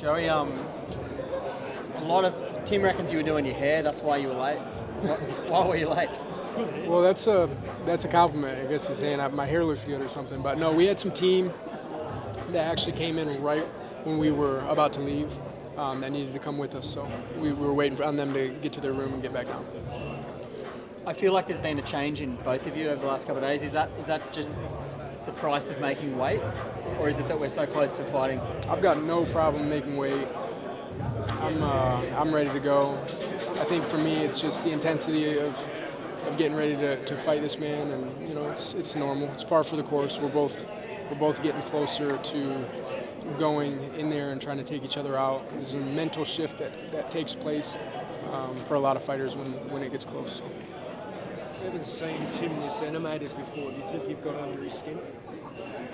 Joey, a lot of Tim reckons you were doing your hair. That's why you were late. Why were you late? Well, that's a compliment. I guess he's saying my hair looks good or something. But no, we had some team that actually came in right when we were about to leave that needed to come with us. So we were waiting on them to get to their room and get back down. I feel like there's been a change in both of you over the last couple of days. Is that just the price of making weight, or is it that we're so close to fighting? I've got no problem making weight. I'm ready to go. I think for me, it's just the intensity of getting ready to fight this man, and it's normal. It's par for the course. We're both getting closer to going in there and trying to take each other out. There's a mental shift that takes place for a lot of fighters when it gets close. So. I haven't seen Tim this animated before. Do you think you've got under his skin?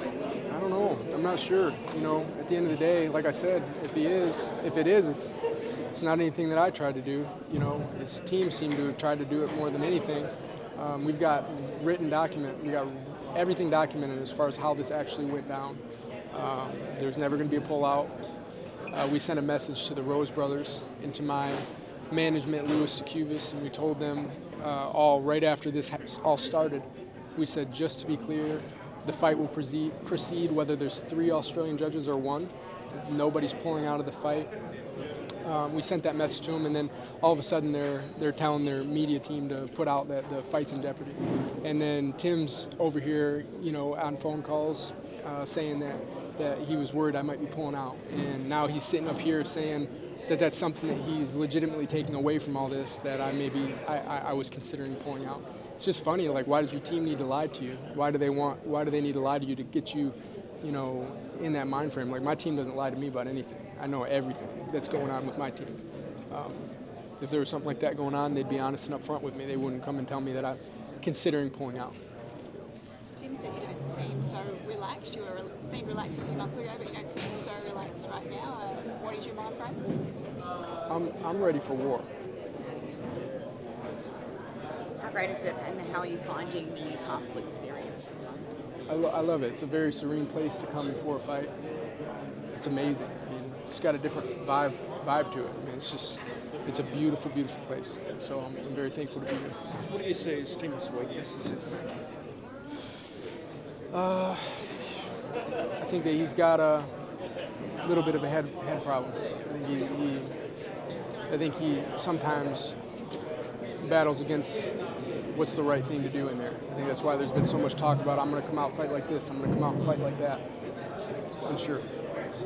I don't know. I'm not sure. At the end of the day, like I said, if it is, it's not anything that I tried to do. His team seemed to have tried to do it more than anything. We've got written document. We got everything documented as far as how this actually went down. There's never going to be a pullout. We sent a message to the Rose brothers and to my management, Louis Cubis, and we told them all right after this all started. We said, just to be clear, the fight will proceed whether there's 3 Australian judges or 1. Nobody's pulling out of the fight. We sent that message to them, and then all of a sudden they're telling their media team to put out that the fight's in jeopardy. And then Tim's over here, on phone calls saying that he was worried I might be pulling out. And now he's sitting up here saying that that's something that he's legitimately taking away from all this, that I was considering pulling out. It's just funny, like, why does your team need to lie to you? Why do they need to lie to you to get you, in that mind frame? Like, my team doesn't lie to me about anything. I know everything that's going on with my team. If there was something like that going on, they'd be honest and upfront with me. They wouldn't come and tell me that I'm considering pulling out. Tim said you don't seem so relaxed. You seemed relaxed a few months ago, but you don't seem so relaxed right now. What is your mind frame? I'm ready for war. How great is it, and how are you finding the Newcastle experience? I love it. It's a very serene place to come before a fight. It's amazing. It's got a different vibe to it. It's a beautiful, beautiful place. So I'm very thankful to be here. What do you see as Tim's weaknesses? I think that he's got a little bit of a head problem. I think he sometimes battles against what's the right thing to do in there. I think that's why there's been so much talk about I'm going to come out and fight like this, I'm going to come out and fight like that. Unsure.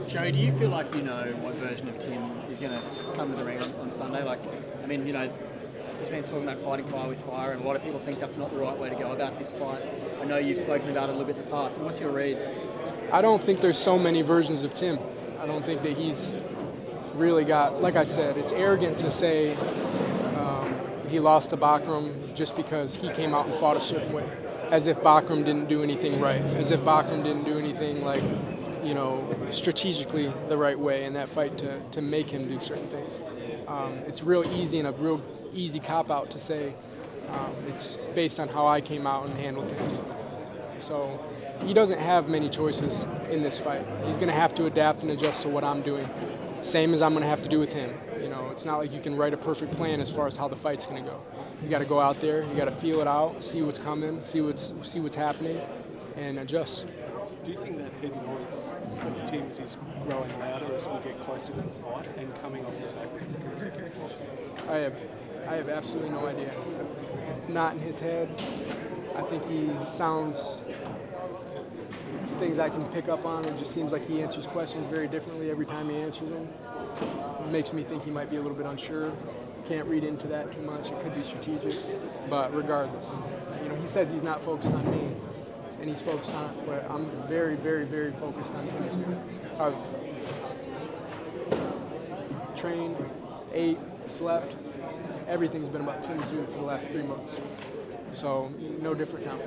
Joey, do you feel like you know what version of Tim is going to come to the ring on Sunday? He's been talking about fighting fire with fire, and a lot of people think that's not the right way to go about this fight. I know you've spoken about it a little bit in the past. What's your read? I don't think there's so many versions of Tim. I don't think that he's really got, like I said, it's arrogant to say he lost to Bakram just because he came out and fought a certain way, as if Bakram didn't do anything right, as if Bakram didn't do anything strategically the right way in that fight to make him do certain things. It's real easy and a real easy cop-out to say it's based on how I came out and handled things. So he doesn't have many choices in this fight. He's going to have to adapt and adjust to what I'm doing, same as I'm going to have to do with him. It's not like you can write a perfect plan as far as how the fight's going to go. You got to go out there, you got to feel it out, see what's coming, see what's happening, and adjust. Do you think that head noise of Tim's is growing louder as we get closer to the fight and coming off the back of the consecutive losses? I have absolutely no idea. Not in his head. I think he sounds things I can pick up on. It just seems like he answers questions very differently every time he answers them. It makes me think he might be a little bit unsure. Can't read into that too much. It could be strategic. But regardless, he says he's not focused on me, and he's focused on, but I'm very, very, very focused on Tim Tzsyu. I've trained, ate, slept. Everything's been about Tim Tzsyu for the last 3 months. So no different now.